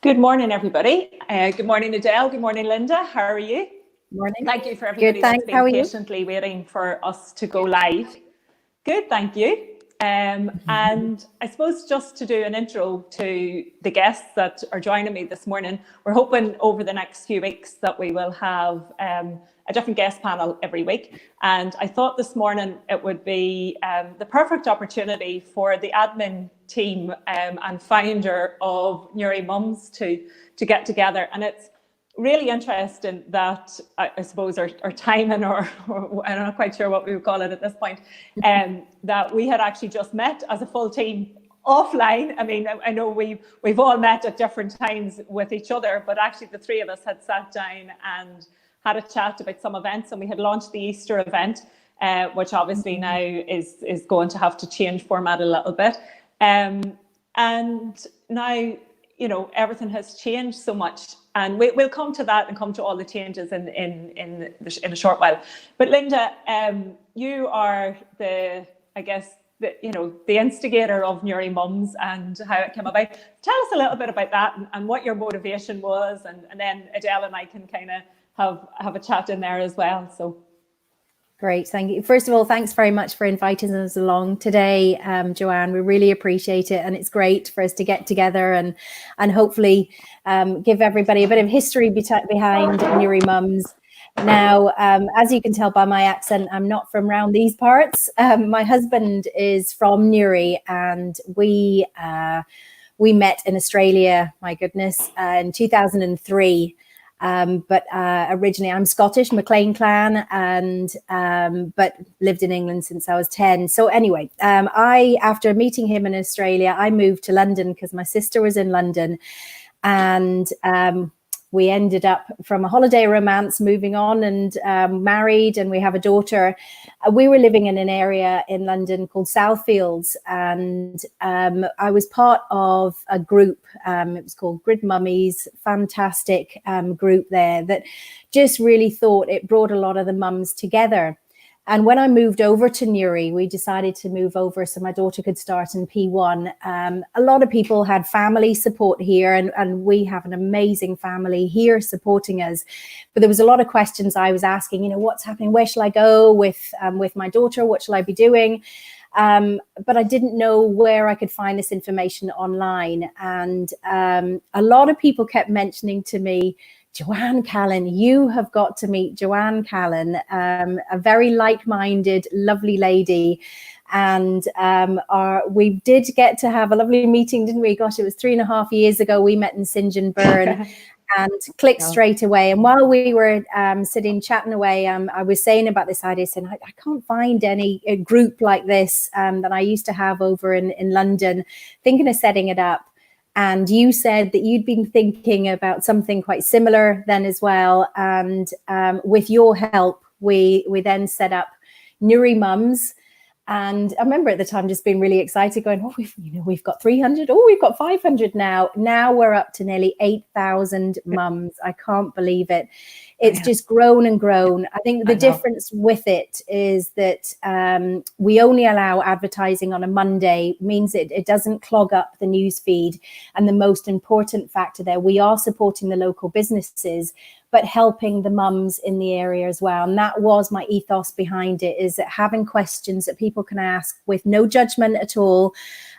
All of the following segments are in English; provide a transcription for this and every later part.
Good morning, everybody. Good morning, Adele. Good morning, Linda. How are you? Morning. Thank you for everybody that's been patiently waiting for us to go live. Good, thank you. And I suppose just to do an intro to the guests that are joining me this morning, we're hoping over the next few weeks that we will have a different guest panel every week. And I thought this morning it would be the perfect opportunity for the admin team and founder of Newry Mums to get together. And it's really interesting that I suppose our timing, or I'm not quite sure what we would call it at this point, that we had actually just met as a full team offline. I mean, I know we've all met at different times with each other, but actually the three of us had sat down and had a chat about some events, and we had launched the Easter event, which obviously now is going to have to change format a little bit. And now, you know, everything has changed so much, and we'll come to that and come to all the changes in a short while. But Linda, you are the instigator of Newry Mums and how it came about. Tell us a little bit about that and what your motivation was, and then Adele and I can kind of have a chat in there as well. So. Great, thank you. First of all, thanks very much for inviting us along today, Joanne. We really appreciate it, and it's great for us to get together and hopefully give everybody a bit of history behind Newry Mums. Now, as you can tell by my accent, I'm not from around these parts. My husband is from Newry, and we met in Australia, my goodness, in 2003. But originally I'm Scottish, MacLean clan, and but lived in England since I was 10. So anyway, after meeting him in Australia, I moved to London because my sister was in London, and we ended up from a holiday romance moving on and married, and we have a daughter. We were living in an area in London called Southfields, and I was part of a group. It was called Grid Mummies, fantastic group there that just really thought it brought a lot of the mums together. And when I moved over to Newry, we decided to move over so my daughter could start in P1. A lot of people had family support here, and we have an amazing family here supporting us. But there was a lot of questions I was asking, you know, what's happening? Where shall I go with my daughter? What shall I be doing? But I didn't know where I could find this information online. And a lot of people kept mentioning to me, Joanne Callan, you have got to meet Joanne Callan, a very like-minded, lovely lady. And we did get to have a lovely meeting, didn't we? Gosh, it was 3.5 years ago. We met in St. John Byrne and clicked straight away. And while we were sitting, chatting away, I was saying about this idea, saying, I can't find a group like this that I used to have over in London, thinking of setting it up. And you said that you'd been thinking about something quite similar then as well. And with your help, we then set up Newry Mums. And I remember at the time just being really excited, going, oh, we've got 300. Oh, we've got 500 now. Now we're up to nearly 8,000 mums. I can't believe it. It's just grown and grown. I think the difference with it is that we only allow advertising on a Monday, means it doesn't clog up the news feed. And the most important factor there, we are supporting the local businesses, but helping the mums in the area as well. And that was my ethos behind it, is that having questions that people can ask with no judgment at all,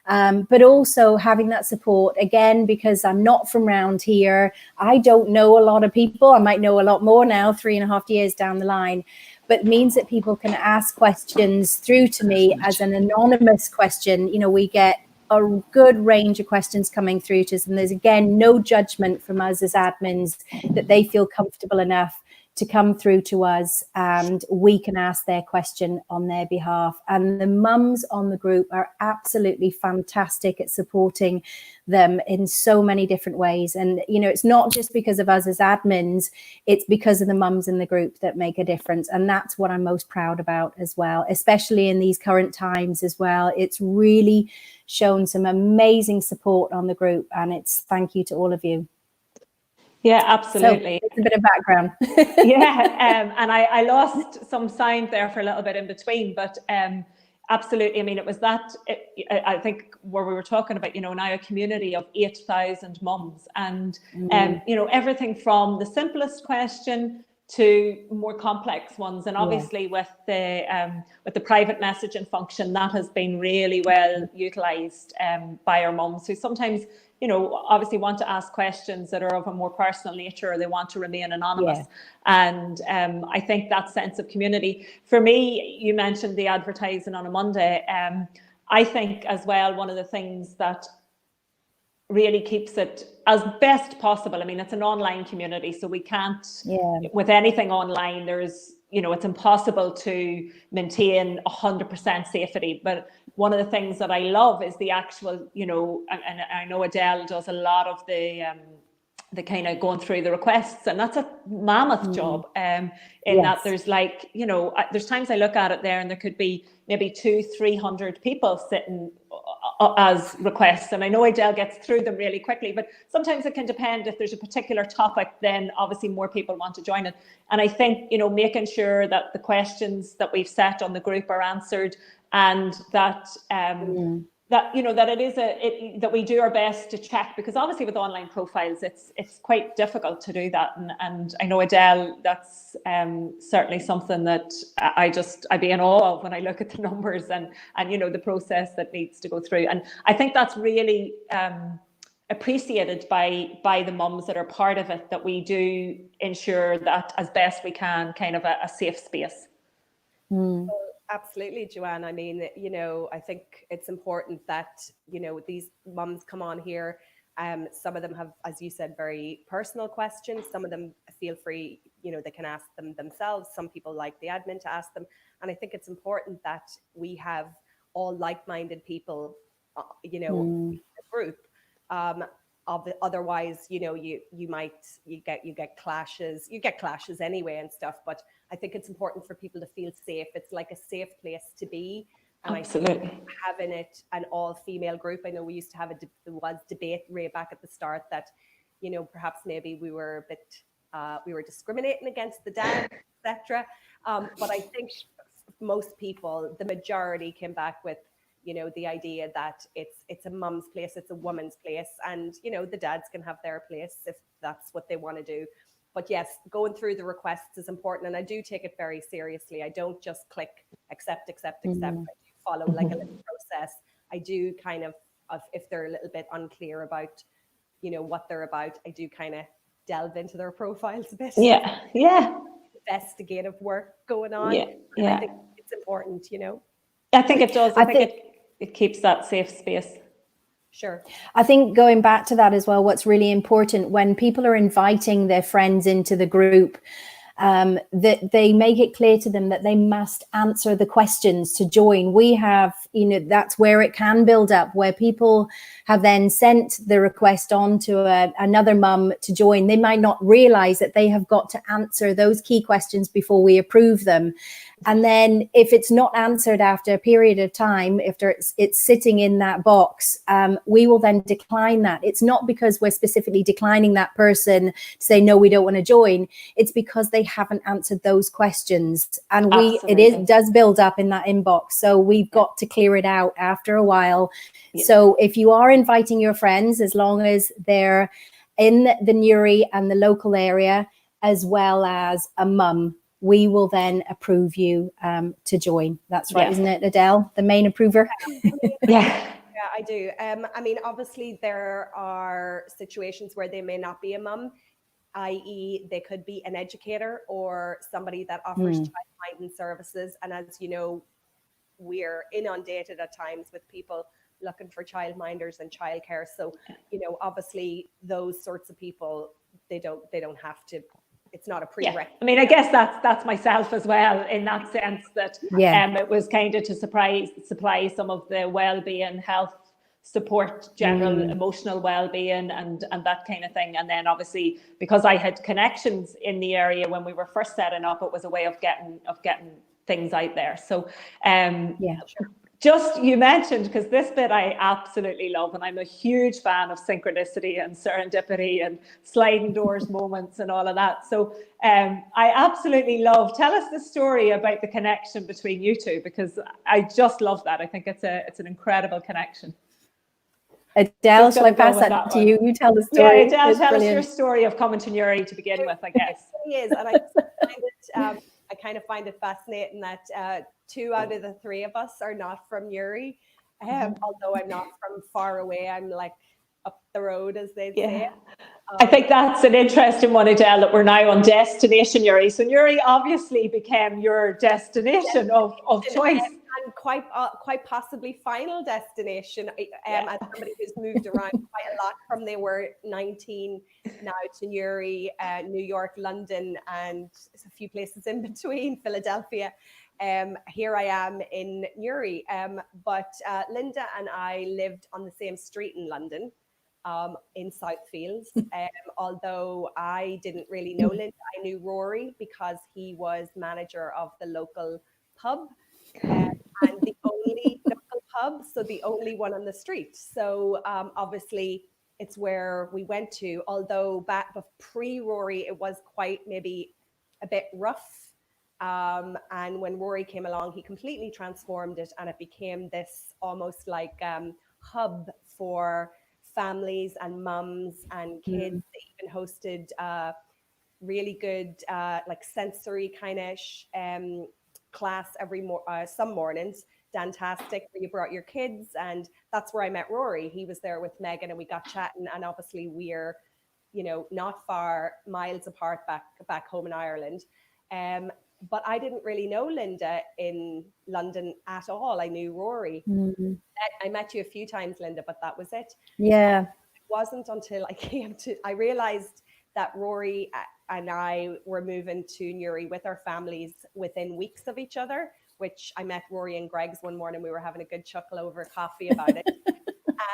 but also having that support, again, because I'm not from around here. I don't know a lot of people. I might know a lot more now, 3.5 years down the line, but means that people can ask questions through to me as an anonymous question. You know, we get a good range of questions coming through to us, and there's, again, no judgment from us as admins, that they feel comfortable enough to come through to us and we can ask their question on their behalf. And the mums on the group are absolutely fantastic at supporting them in so many different ways. And, you know, it's not just because of us as admins, it's because of the mums in the group that make a difference. And that's what I'm most proud about as well, especially in these current times as well. It's really shown some amazing support on the group, and it's thank you to all of you. Yeah, absolutely. So it's a bit of background. Yeah, and I lost some sound there for a little bit in between, but absolutely. I mean, it was that, I think, where we were talking about, you know, now a community of 8,000 mums, and, you know, everything from the simplest question to more complex ones. And obviously with the private messaging function, that has been really well utilised by our mums, who sometimes, you know, obviously want to ask questions that are of a more personal nature, or they want to remain anonymous. And I think that sense of community, for me, you mentioned the advertising on a Monday. I think as well, one of the things that really keeps it as best possible. I mean, it's an online community, so we can't, with anything online, there's, you know, it's impossible to maintain 100% safety. But one of the things that I love is the actual, you know, and I know Adele does a lot of the kind of going through the requests, and that's a mammoth job, in that there's, like, you know, there's times I look at it there and there could be maybe 200-300 people sitting as requests, and I know Adele gets through them really quickly, but sometimes it can depend. If there's a particular topic, then obviously more people want to join it. And I think, you know, making sure that the questions that we've set on the group are answered, and that that, you know, that it is that we do our best to check, because obviously with online profiles, it's quite difficult to do that. And I know, Adele, that's certainly something that I'd be in awe of when I look at the numbers and you know, the process that needs to go through. And I think that's really appreciated by the mums that are part of it, that we do ensure that as best we can, kind of a safe space. Absolutely, Joanne. I mean, you know, I think it's important that, you know, these mums come on here. Some of them have, as you said, very personal questions. Some of them feel free, you know, they can ask them themselves. Some people like the admin to ask them. And I think it's important that we have all like-minded people, you know, in the group. Otherwise, you know, you get clashes. You get clashes anyway and stuff. But I think it's important for people to feel safe. It's like a safe place to be. And absolutely. I think having it an all-female group. I know we used to have there was debate way back at the start that, you know, perhaps maybe we were a bit we were discriminating against the dads, etc. But I think most people, the majority, came back with, you know, the idea that it's a mum's place, it's a woman's place, and, you know, the dads can have their place if that's what they want to do. But yes, going through the requests is important, and I do take it very seriously. I don't just click accept. I do follow like a little process. I do kind of if they're a little bit unclear about, you know, what they're about, I do kind of delve into their profiles a bit. Investigative work going on. And I think it's important, you know. I think it does. I think it keeps that safe space. Sure. I think going back to that as well, what's really important when people are inviting their friends into the group, that they make it clear to them that they must answer the questions to join. We have, you know, that's where it can build up, where people have then sent the request on to another mum to join. They might not realize that they have got to answer those key questions before we approve them. And then if it's not answered after a period of time, if it's sitting in that box, we will then decline that. It's not because we're specifically declining that person to say, no, we don't want to join. It's because they haven't answered those questions. And it does build up in that inbox. So we've got to clear it out after a while. Yeah. So if you are inviting your friends, as long as they're in the Newry and the local area, as well as a mum, we will then approve you to join. That's right, isn't it, Adele? The main approver? Yeah, I do. I mean, obviously there are situations where they may not be a mum, i.e. they could be an educator or somebody that offers childminding services. And as you know, we're inundated at times with people looking for childminders and childcare. So, you know, obviously those sorts of people, they don't have to. It's not a prerequisite. I mean, I guess that's myself as well, in that sense that it was kind of to supply some of the well-being, health support, general emotional well-being and that kind of thing. And then obviously because I had connections in the area when we were first setting up, it was a way of getting things out there. So just, you mentioned, because this bit I absolutely love, and I'm a huge fan of synchronicity and serendipity and sliding doors moments and all of that. So I absolutely love, tell us the story about the connection between you two, because I just love that. I think it's an incredible connection. Adele, shall I pass that to you? You tell the story. Yeah, Adele, tell us your story of coming to Newry to begin with, I guess. It is, and I kind of find it fascinating that 2 out of the 3 of us are not from Newry. Although I'm not from far away, I'm like up the road, as they say. I think that's an interesting one, Adele, that we're now on Destination Newry. So Newry obviously became your destination of choice. And quite possibly final destination. As somebody who's moved around quite a lot from they were 19 now to Newry, New York, London, and a few places in between, Philadelphia. Here I am in Newry. But Linda and I lived on the same street in London, in Southfields. Although I didn't really know Linda, I knew Rory because he was manager of the local pub. And the only local pub, so the only one on the street. So obviously it's where we went to, although back pre-Rory, it was quite maybe a bit rough. And when Rory came along, he completely transformed it, and it became this almost like hub for families and mums and kids. They even hosted really good like sensory kind of class some mornings, fantastic, where you brought your kids, and that's where I met Rory. He was there with Megan, and we got chatting, and obviously we're, not far miles apart back home in Ireland. But I didn't really know Linda in London at all. I knew Rory. I met you a few times, Linda, but that was it. Yeah. It wasn't until I realized that Rory and I were moving to Newry with our families within weeks of each other, which I met Rory and Greg's one morning. We were having a good chuckle over coffee about it.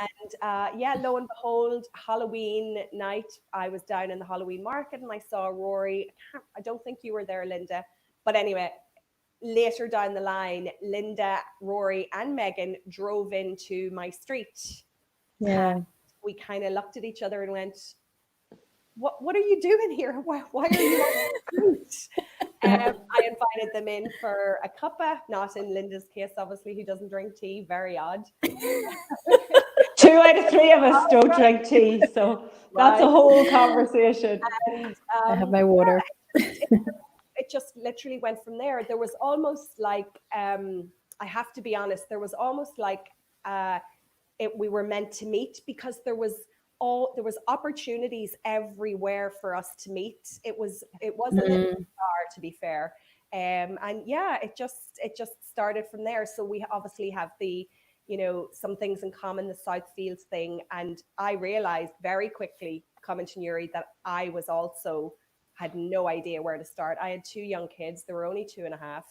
And lo and behold, Halloween night, I was down in the Halloween market and I saw Rory. I don't think you were there, Linda. But anyway, later down the line, Linda, Rory and Megan drove into my street. Yeah. And we kind of looked at each other and went, what are you doing here? Why are you on the street? I invited them in for a cuppa, not in Linda's case, obviously, who doesn't drink tea. Very odd. 2 out of 3 of us don't drink tea, so that's a whole conversation. And, I have my water. It just literally went from there. There was almost like, I have to be honest, there was almost like we were meant to meet, because there was opportunities everywhere for us to meet. It was a little bizarre, to be fair. And it just started from there. So we obviously have the, some things in common, the Southfields thing. And I realized very quickly coming to Newry that I was also had no idea where to start. I had 2 young kids. They were only 2.5.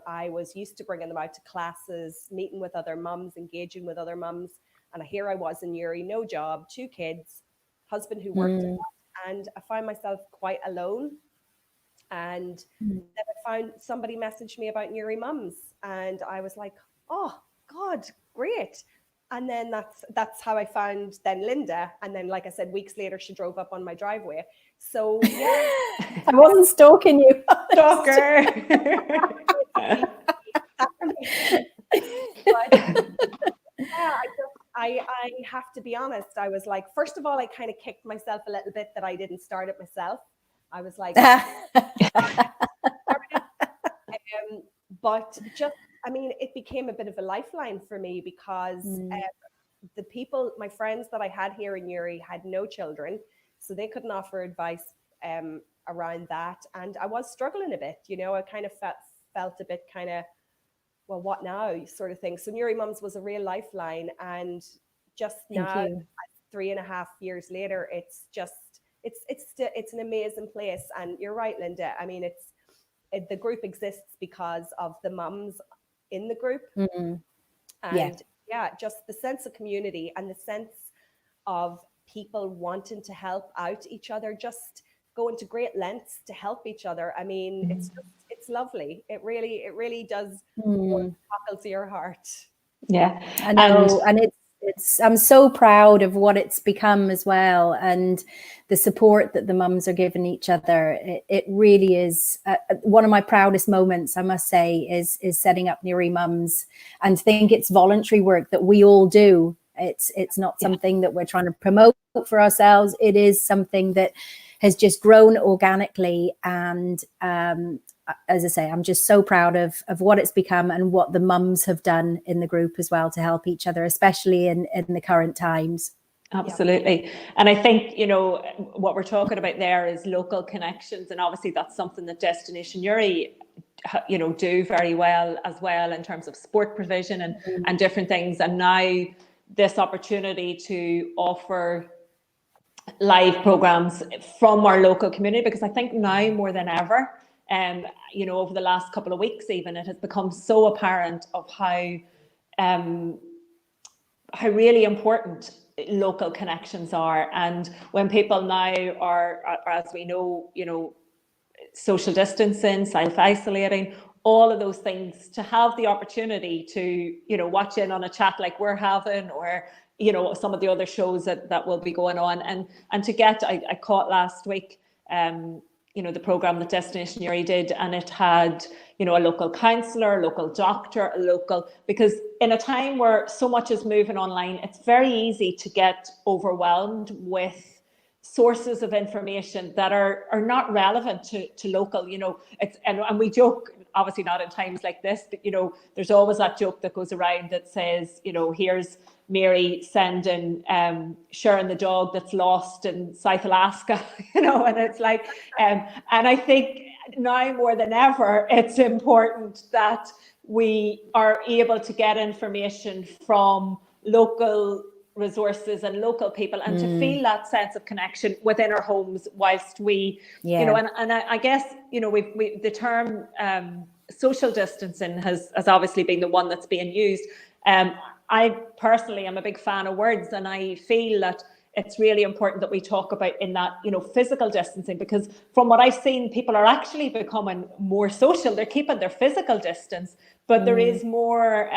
I was used to bringing them out to classes, meeting with other mums, engaging with other mums. And here I was in Newry, no job, 2 kids, husband who worked a lot, and I found myself quite alone. And then I found somebody messaged me about Newry Mums, and I was like, oh God, great. And then that's how I found then Linda. And then, like I said, weeks later, she drove up on my driveway. So yeah. I wasn't stalking you. Stalker. I have to be honest. I was like, first of all, I kind of kicked myself a little bit that I didn't start it myself. I was like, but just, it became a bit of a lifeline for me, because the people, my friends that I had here in Newry had no children, so they couldn't offer advice around that. And I was struggling a bit, I kind of felt a bit kind of, well, what now sort of thing. So Newry Mums was a real lifeline. And just now, 3.5 years later, it's an amazing place. And you're right, Linda. The group exists because of the mums in the group. And just the sense of community and the sense of people wanting to help out each other just going to great lengths to help each other. I mean, it's lovely. It really does tackle to your heart. Yeah, I know, and it's I'm so proud of what it's become as well, and the support that the mums are giving each other. It really is one of my proudest moments, I must say, is setting up Newry Mums, and think it's voluntary work that we all do. It's not something that we're trying to promote for ourselves. It is something that has just grown organically, and as I say, I'm just so proud of what it's become and what the mums have done in the group as well to help each other, especially in the current times. Absolutely. And I think, you know, what we're talking about there is local connections. And obviously that's something that Destination Newry, you know, do very well as well in terms of sport provision and different things. And now this opportunity to offer live programs from our local community, because I think now more than ever, you know, over the last couple of weeks even, it has become so apparent of how really important local connections are. And when people now are, as we know, you know, social distancing, self-isolating, all of those things, to have the opportunity to, you know, watch in on a chat like we're having, or, you know, some of the other shows that will be going on, and to get, I caught last week, you know, the program that Destination Newry did, and it had, you know, a local counsellor, a local doctor, because in a time where so much is moving online, it's very easy to get overwhelmed with sources of information that are not relevant to local, you know. It's and we joke, obviously not in times like this, but, you know, there's always that joke that goes around that says, you know, here's Mary sending Sharon the dog that's lost in South Alaska, you know, and it's like, and I think now more than ever, it's important that we are able to get information from local resources and local people, and to feel that sense of connection within our homes whilst we, you know, and I guess, you know, we the term social distancing has obviously been the one that's being used. I personally am a big fan of words, and I feel that it's really important that we talk about in that, you know, physical distancing, because from what I've seen, people are actually becoming more social. They're keeping their physical distance, but there is more,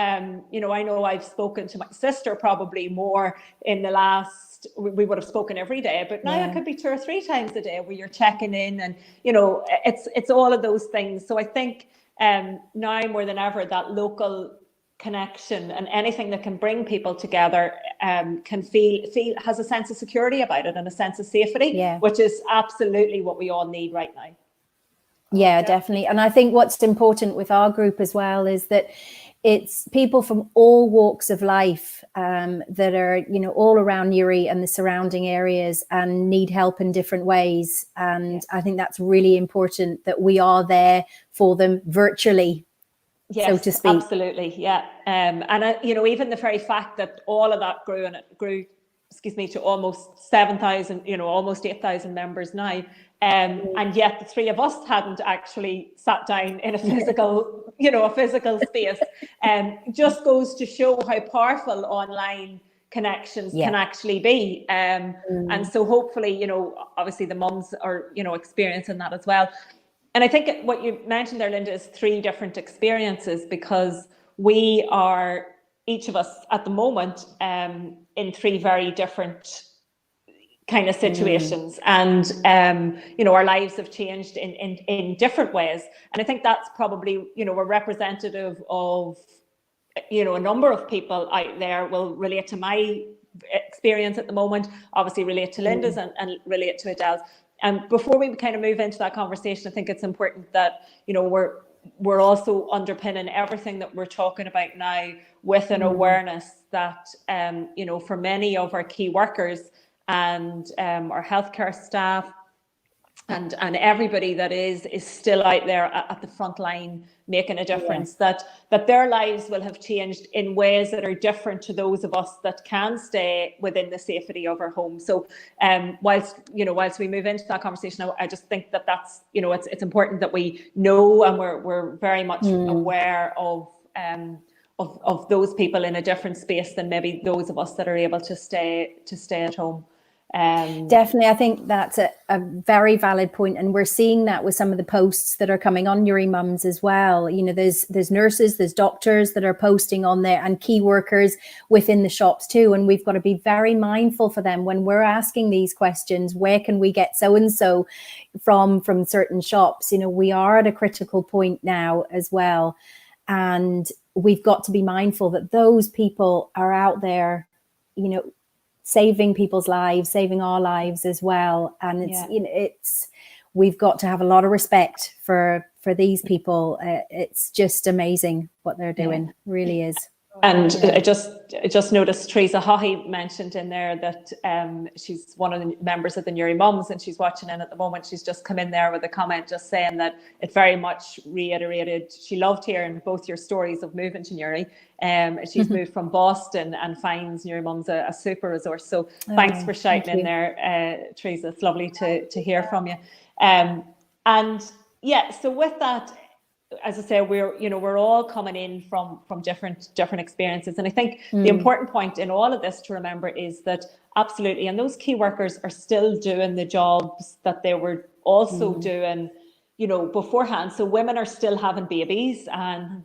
you know I've spoken to my sister probably more in the last, we would have spoken every day, but now it could be 2 or 3 times a day where you're checking in, and, you know, it's all of those things. So I think now more than ever, that local connection and anything that can bring people together can feel has a sense of security about it and a sense of safety, which is absolutely what we all need right now. Yeah, definitely. And I think what's important with our group as well is that it's people from all walks of life that are, you know, all around Newry and the surrounding areas and need help in different ways. And I think that's really important, that we are there for them virtually. Yes, so to speak. Absolutely, yeah. And you know, even the very fact that all of that grew, and it grew, to almost 7,000, you know, almost 8,000 members now. And yet the 3 of us hadn't actually sat down in a physical, you know, a physical space. Just goes to show how powerful online connections can actually be. And so hopefully, you know, obviously the mums are, you know, experiencing that as well. And I think what you mentioned there, Linda, is 3 different experiences, because we are, each of us at the moment, in 3 very different kind of situations. And, you know, our lives have changed in different ways. And I think that's probably, you know, a representative of, you know, a number of people out there will relate to my experience at the moment, obviously relate to Linda's and relate to Adele's. And before we kind of move into that conversation, I think it's important that, you know, we're also underpinning everything that we're talking about now with an awareness that, you know, for many of our key workers and our healthcare staff and everybody that is still out there at the front line making a difference, that their lives will have changed in ways that are different to those of us that can stay within the safety of our home. So whilst we move into that conversation, I just think that that's, you know, it's important that we know, and we're very much aware of those people in a different space than maybe those of us that are able to stay at home. Definitely, I think that's a very valid point, and we're seeing that with some of the posts that are coming on Newry Mums as well. You know, there's nurses, there's doctors that are posting on there, and key workers within the shops too. And we've got to be very mindful for them when we're asking these questions. Where can we get so and so from certain shops? You know, we are at a critical point now as well, and we've got to be mindful that those people are out there, you know, saving people's lives, saving our lives as well. And it's, you know, we've got to have a lot of respect for these people. It's just amazing what they're doing. Really is. And I just noticed Teresa Haughey mentioned in there that she's one of the members of the Newry Mums, and she's watching in at the moment. She's just come in there with a comment just saying that it very much reiterated, she loved hearing both your stories of moving to Newry. She's moved from Boston and finds Newry Mums a super resource. So thanks for shouting in there, Teresa. It's lovely to hear from you. And yeah, so with that, as I say, we're all coming in from different experiences. And I think the important point in all of this to remember is that absolutely, and those key workers are still doing the jobs that they were also doing, you know, beforehand. So women are still having babies, and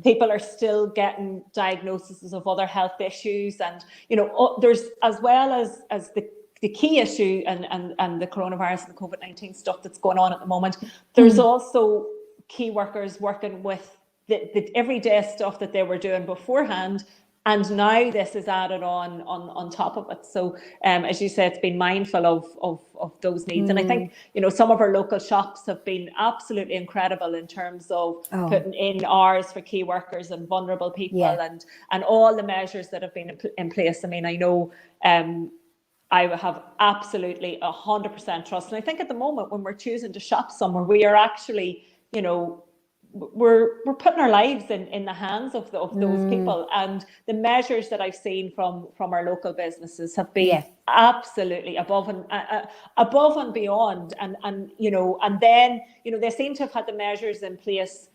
people are still getting diagnoses of other health issues. And, you know, there's, as well as the key issue and the coronavirus and the COVID-19 stuff that's going on at the moment, there's also key workers working with the everyday stuff that they were doing beforehand, and now this is added on top of it. So as you said, it's been mindful of those needs. And I think, you know, some of our local shops have been absolutely incredible in terms of putting in hours for key workers and vulnerable people, and all the measures that have been in place. I mean, I know I have absolutely 100% trust. And I think at the moment when we're choosing to shop somewhere, we are actually, you know, we're putting our lives in the hands of those people. And the measures that I've seen from our local businesses have been absolutely above and beyond. And you know, and then, you know, they seem to have had the measures in place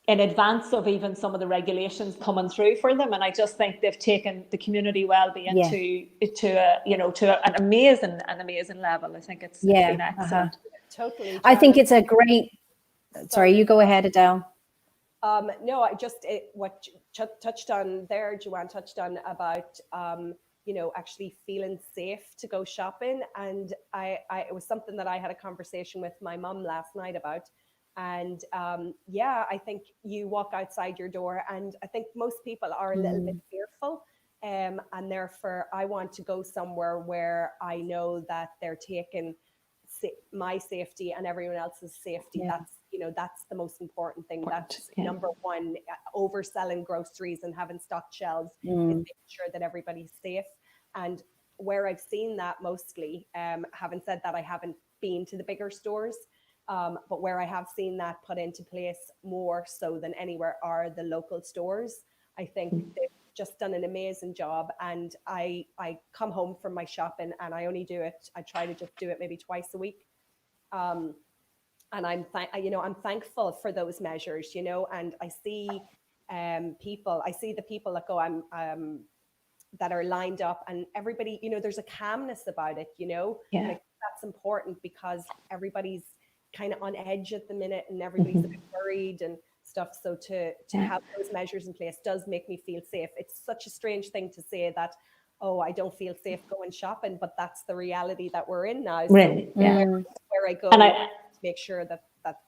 in advance of even some of the regulations coming through for them. And I just think they've taken the community wellbeing to an amazing level. I think it's been excellent. Totally. Joanne. I think it's a great. Sorry, you go ahead, Adele. No, I just what touched on there, Joanne touched on about you know, actually feeling safe to go shopping, and it was something that I had a conversation with my mum last night about. And I think you walk outside your door, and I think most people are a little bit fearful, and therefore I want to go somewhere where I know that they're taking my safety and everyone else's safety. That's the most important thing. That's number one. Overselling groceries and having stocked shelves is making sure that everybody's safe. And where I've seen that mostly, having said that, I haven't been to the bigger stores, but where I have seen that put into place more so than anywhere are the local stores. I think they've just done an amazing job. And I come home from my shopping, and I try to just do it maybe twice a week. And I'm thankful for those measures, you know, and I see the people that go, that are lined up, and everybody, you know, there's a calmness about it, you know, and I think that's important because everybody's kind of on edge at the minute, and everybody's a bit worried and stuff. So to have those measures in place does make me feel safe. It's such a strange thing to say that, oh, I don't feel safe going shopping, but that's the reality that we're in now. So where I go, and to make sure that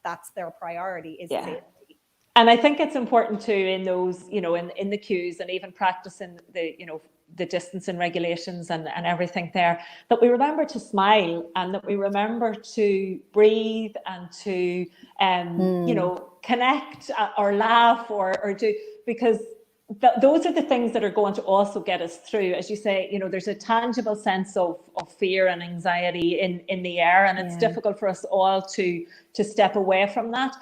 that's their priority is safety. And I think it's important too in those, you know, in the queues, and even practicing the distance and regulations and everything there, that we remember to smile, and that we remember to breathe, and to connect or laugh or do, because those are the things that are going to also get us through. As you say, you know, there's a tangible sense of fear and anxiety in the air, and it's difficult for us all to step away from that.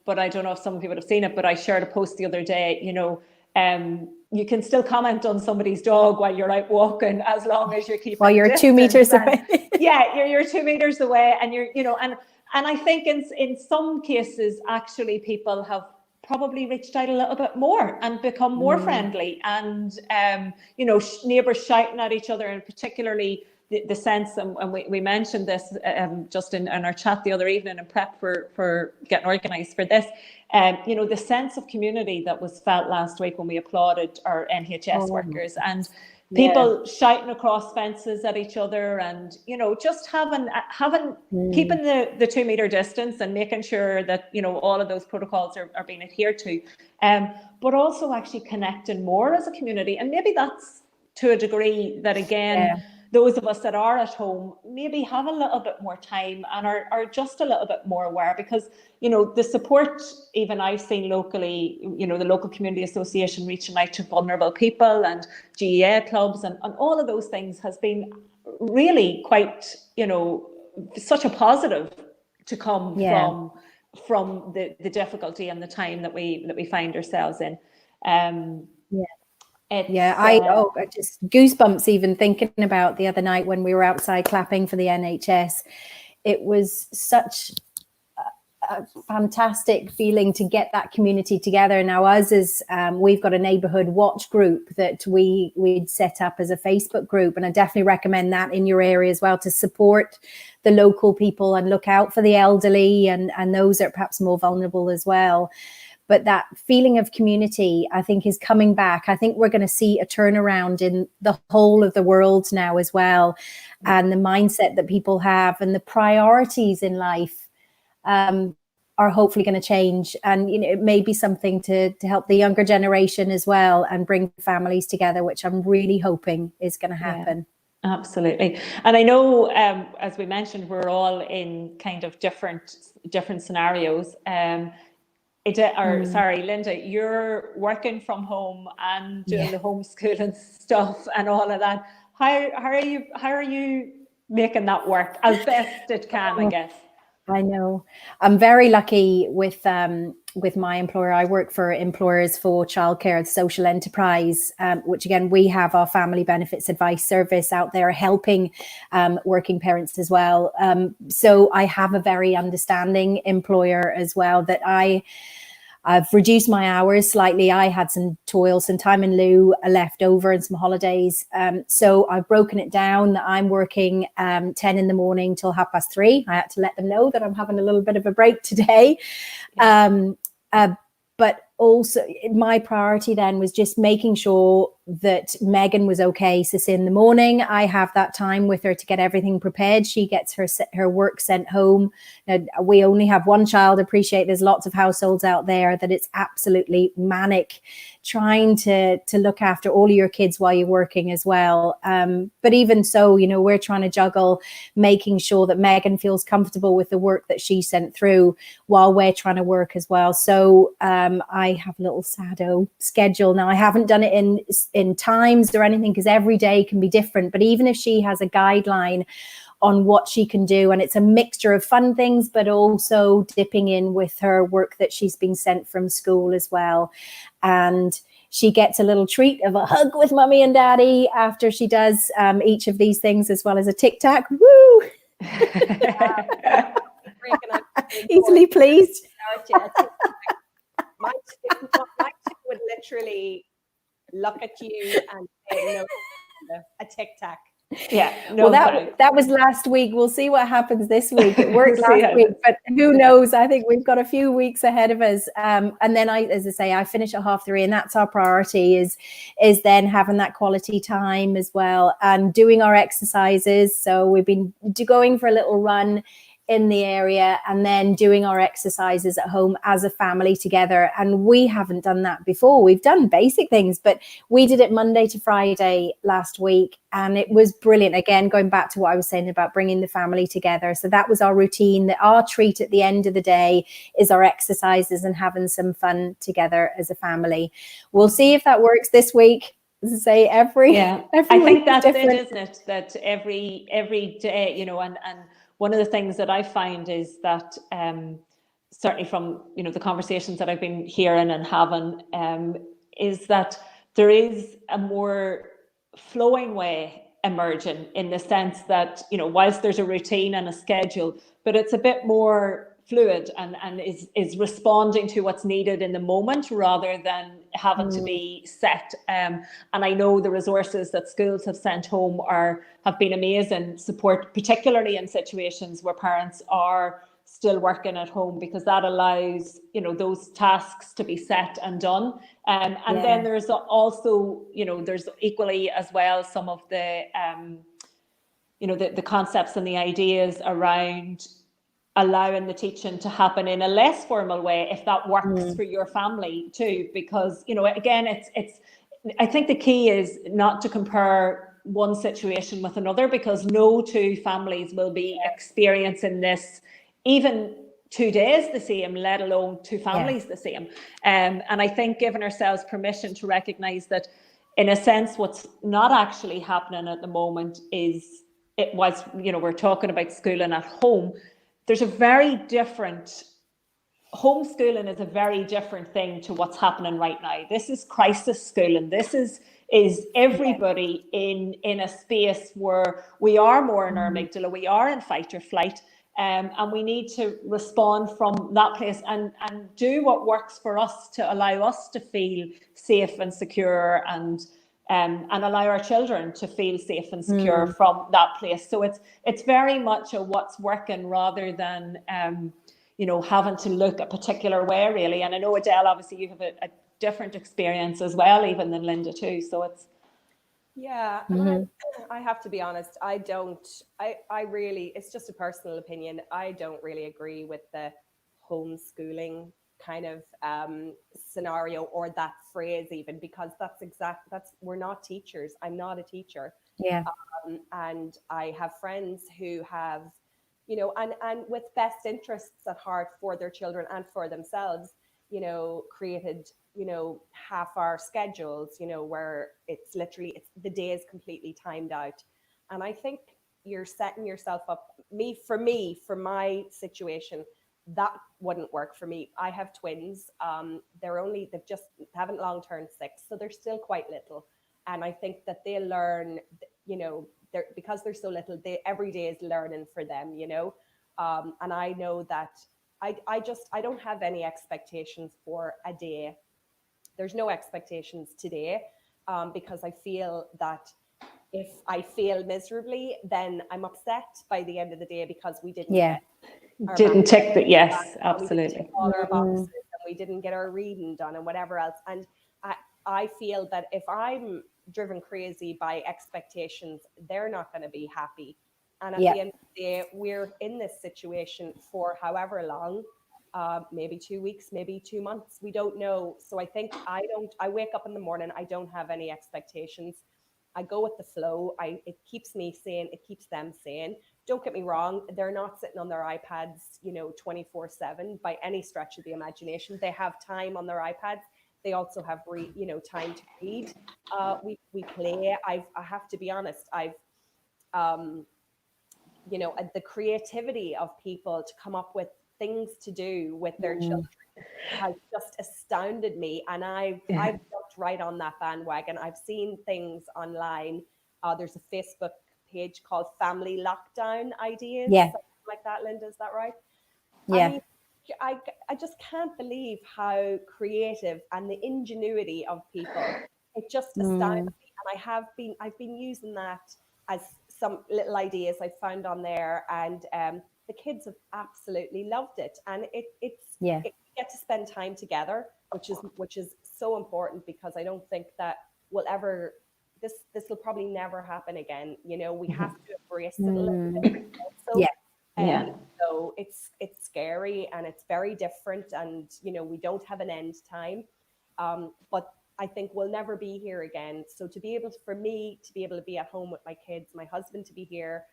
But I don't know if some of you would have seen it, but I shared a post the other day, you know, you can still comment on somebody's dog while you're out walking, as long as you're keeping while you're distance. 2 meters away. You're 2 meters away, and you're, you know, and I think in some cases, actually, people have probably reached out a little bit more and become more friendly, and neighbours shouting at each other, and particularly the sense, and we mentioned this just in our chat the other evening in prep for getting organised for this, you know, the sense of community that was felt last week when we applauded our NHS workers, and people shouting across fences at each other, and, you know, just keeping the 2 metre distance and making sure that, you know, all of those protocols are being adhered to, but also actually connecting more as a community. And maybe that's to a degree that, again, those of us that are at home maybe have a little bit more time and are just a little bit more aware, because, you know, the support even I've seen locally, you know, the local community association reaching out to vulnerable people and GEA clubs and all of those things has been really quite, you know, such a positive to come from the difficulty and the time that we find ourselves in. I just goosebumps even thinking about the other night when we were outside clapping for the NHS. It was such a fantastic feeling to get that community together. Now, us as we've got a neighbourhood watch group that we'd set up as a Facebook group, and I definitely recommend that in your area as well, to support the local people and look out for the elderly and those that are perhaps more vulnerable as well. But that feeling of community, I think, is coming back. I think we're going to see a turnaround in the whole of the world now as well. And the mindset that people have and the priorities in life are hopefully going to change. And, you know, it may be something to help the younger generation as well and bring families together, which I'm really hoping is going to happen. Yeah, absolutely. And I know, as we mentioned, we're all in kind of different scenarios. Sorry, Linda, you're working from home and doing the homeschooling stuff and all of that. How are you making that work as best it can, I guess? I know. I'm very lucky with my employer. I work for Employers for Childcare Social Enterprise, which again, we have our family benefits advice service out there helping working parents as well. So I have a very understanding employer as well, that I've reduced my hours slightly. I had some time in lieu left over and some holidays. So I've broken it down that I'm working 10 in the morning till 3:30. I had to let them know that I'm having a little bit of a break today. But also my priority then was just making sure that Megan was okay. So in the morning, I have that time with her to get everything prepared. She gets her work sent home. Now, we only have one child. Appreciate there's lots of households out there that it's absolutely manic trying to look after all of your kids while you're working as well. But even so, you know, we're trying to juggle making sure that Megan feels comfortable with the work that she sent through while we're trying to work as well. So I have a little sado schedule. Now, I haven't done it in times or anything because every day can be different. But even if she has a guideline on what she can do, and it's a mixture of fun things, but also dipping in with her work that she's been sent from school as well. And she gets a little treat of a hug with mummy and daddy after she does each of these things, as well as a tic tac. Woo! Easily pleased. My two would literally look at you and say, no, a tic tac. Yeah, no, well, that was last week. We'll see what happens this week. It worked last week, but who knows? I think we've got a few weeks ahead of us. And then as I say, I finish at 3:30, and that's our priority is then having that quality time as well and doing our exercises. So we've been going for a little run in the area and then doing our exercises at home as a family together. And we haven't done that before. We've done basic things, but we did it Monday to Friday last week, and it was brilliant. Again, going back to what I was saying about bringing the family together. So that was our routine, that our treat at the end of the day is our exercises and having some fun together as a family. We'll see if that works this week. As I say, every I think that's it, isn't it? That every day, you know, and one of the things that I find is that certainly from, you know, the conversations that I've been hearing and having is that there is a more flowing way emerging, in the sense that, you know, whilst there's a routine and a schedule, but it's a bit more fluid and is responding to what's needed in the moment rather than having to be set. And I know the resources that schools have sent home have been amazing support, particularly in situations where parents are still working at home, because that allows, you know, those tasks to be set and done. And then there's also, you know, there's equally as well some of the, you know, the concepts and the ideas around allowing the teaching to happen in a less formal way, if that works for your family too. Because, you know, again, it's I think the key is not to compare one situation with another, because no two families will be experiencing this even 2 days the same, let alone two families the same. And I think giving ourselves permission to recognize that, in a sense, what's not actually happening at the moment is, it was, you know, we're talking about schooling at home. There's a very different, homeschooling is a very different thing to what's happening right now. This is crisis schooling. This is everybody in a space where we are more in our amygdala, we are in fight or flight, and we need to respond from that place and do what works for us to allow us to feel safe and secure, and allow our children to feel safe and secure from that place. So it's very much a what's working rather than you know, having to look a particular way, really. And I know, Adele, obviously you have a different experience as well, even than Linda too. So it's I have to be honest, I really, it's just a personal opinion, I don't really agree with the homeschooling kind of scenario, or that phrase even, because we're not teachers. I'm not a teacher. And I have friends who have, you know, and with best interests at heart for their children and for themselves, you know, created, you know, half-hour schedules, you know, where it's the day is completely timed out. And I think you're setting yourself up. For my situation, that wouldn't work for me. I have twins. They just haven't long turned 6, so they're still quite little. And I think that they learn, you know, because they're so little, every day is learning for them, you know. And I know that I don't have any expectations for a day. There's no expectations today, because I feel that if I fail miserably, then I'm upset by the end of the day, because we didn't tick that. Yes, absolutely. We didn't tick all our boxes, and we didn't get our reading done and whatever else. And I feel that if I'm driven crazy by expectations, they're not going to be happy. And at the end of the day, we're in this situation for however long, maybe 2 weeks, maybe 2 months, we don't know. So I think I wake up in the morning, I don't have any expectations. I go with the flow. It keeps me sane. It keeps them sane. Don't get me wrong. They're not sitting on their iPads, you know, 24/7 by any stretch of the imagination. They have time on their iPads. They also have time to read. We play. I have to be honest. The creativity of people to come up with things to do with their children has just astounded me. And I've jumped right on that bandwagon. I've seen things online. There's a Facebook page called Family Lockdown Ideas. Something like that, Linda, is that right? Yeah. I mean, I just can't believe how creative and the ingenuity of people. It just astounds me. And I've been using that as some little ideas I found on there, and the kids have absolutely loved it. And you get to spend time together, which is so important, because I don't think that this will probably never happen again. You know, we have to embrace it a little bit. Also. So it's scary, and it's very different, and you know, we don't have an end time, but I think we'll never be here again. So for me to be able to be at home with my kids, my husband to be here,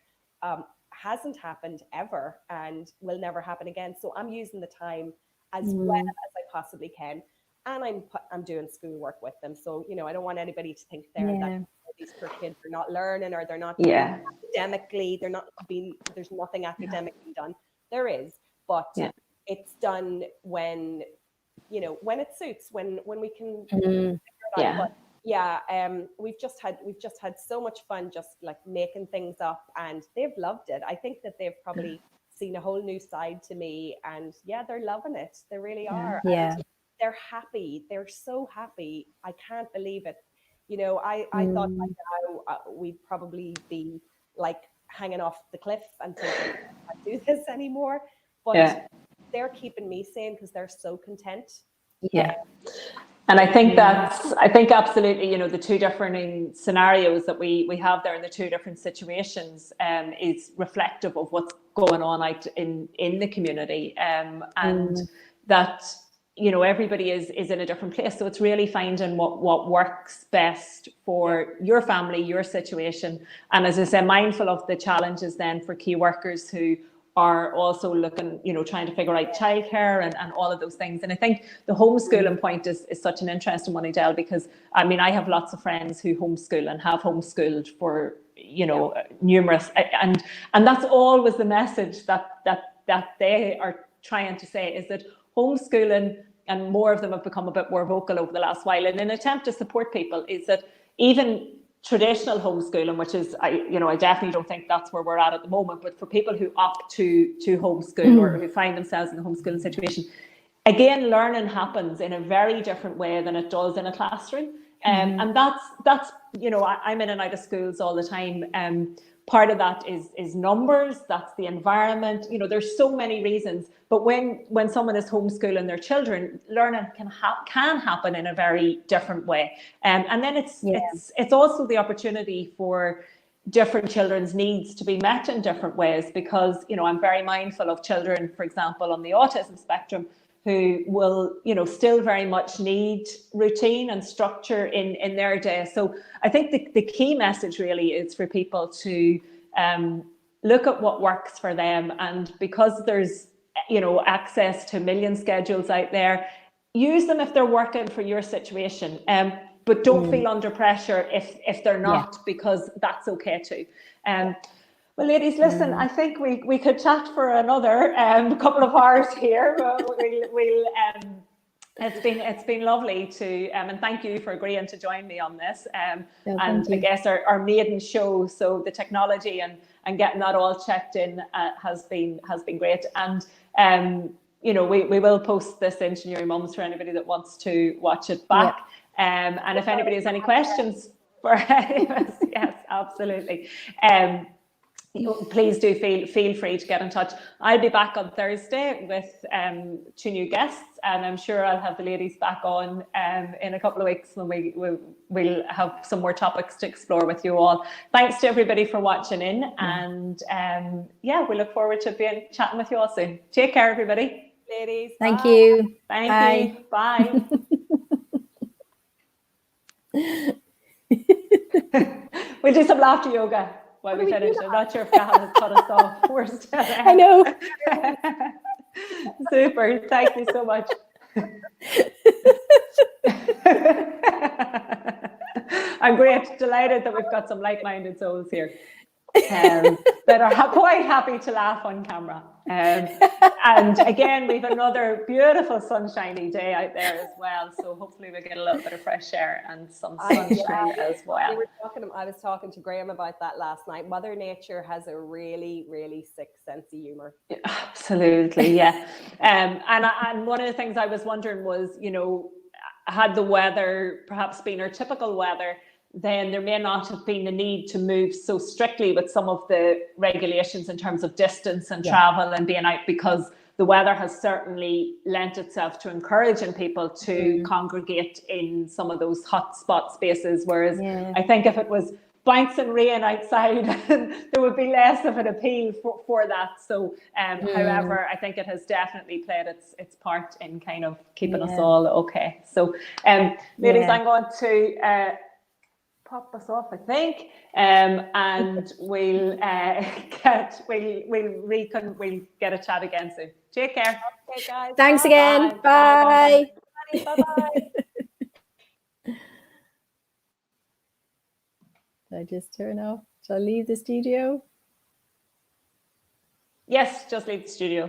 hasn't happened ever, and will never happen again. So I'm using the time as well as I possibly can, and I'm doing schoolwork with them. So you know, I don't want anybody to think that these poor kids are not learning, or they're not academically, there's nothing academically done. There is, but it's done when it suits, when we can figure it out. But we've just had so much fun, just like making things up, and they've loved it. I think that they've probably seen a whole new side to me, and yeah, they're loving it. They really are. Yeah. And they're happy. They're so happy. I can't believe it. You know, I thought by now we'd probably be like hanging off the cliff and thinking, I can't do this anymore. But they're keeping me sane because they're so content. Yeah. And I think I think absolutely, you know, the two different scenarios that we have there in the two different situations is reflective of what's going on out in the community, and that, you know, everybody is in a different place. So it's really finding what works best for your family, your situation. And as I said, mindful of the challenges then for key workers who are also looking, you know, trying to figure out childcare and all of those things. And I think the homeschooling point is such an interesting one, Adele, because I mean, I have lots of friends who homeschool and have homeschooled for, you know, numerous, and that's always the message that they are trying to say, is that homeschooling, and more of them have become a bit more vocal over the last while, in an attempt to support people, is that even traditional homeschooling, which is, I definitely don't think that's where we're at the moment, but for people who opt to homeschool or who find themselves in a homeschooling situation, again, learning happens in a very different way than it does in a classroom. And that's, you know, I'm in and out of schools all the time. Part of that is numbers, that's the environment, you know, there's so many reasons. But when someone is homeschooling their children, learning can happen in a very different way. And then it's also the opportunity for different children's needs to be met in different ways, because, you know, I'm very mindful of children, for example, on the autism spectrum, who will, you know, still very much need routine and structure in their day. So I think the key message really is for people to look at what works for them. And because there's, you know, access to a million schedules out there, use them if they're working for your situation. But don't feel under pressure if they're not, because that's okay too. Well, ladies, listen, I think we could chat for another couple of hours here. It's been lovely to, and thank you for agreeing to join me on this. And I guess our maiden show, so the technology and getting that all checked in has been great. And you know, we will post this into Newry Mums for anybody that wants to watch it back. And if anybody has any questions for us, yes, absolutely. Please do feel free to get in touch. I'll be back on Thursday with 2 new guests, and I'm sure I'll have the ladies back on in a couple of weeks when we'll have some more topics to explore with you all. Thanks to everybody for watching in, and we look forward to chatting with you all soon. Take care, everybody. Ladies, thank you. Thank you. Bye. We'll do some laughter yoga while we finish. I'm not sure if Gail has cut us off. We're still there. I know. Super. Thank you so much. I'm great. Delighted that we've got some like-minded souls here that are quite happy to laugh on camera. And again, we've another beautiful sunshiny day out there as well. So hopefully we get a little bit of fresh air and some sunshine as well. I was talking to Graham about that last night. Mother Nature has a really, really sick sense of humour. Absolutely, yeah. And one of the things I was wondering was, you know, had the weather perhaps been our typical weather, then there may not have been the need to move so strictly with some of the regulations in terms of distance and travel and being out, because the weather has certainly lent itself to encouraging people to congregate in some of those hotspot spaces. Whereas I think if it was bouncing rain outside, there would be less of an appeal for that. So, however, I think it has definitely played its part in kind of keeping us all okay. So, ladies, I'm going to pop us off, I think, and we'll get a chat again soon. Take care. Okay, guys. Thanks again. Bye. Bye. Did I just turn off? Shall I leave the studio? Yes, just leave the studio.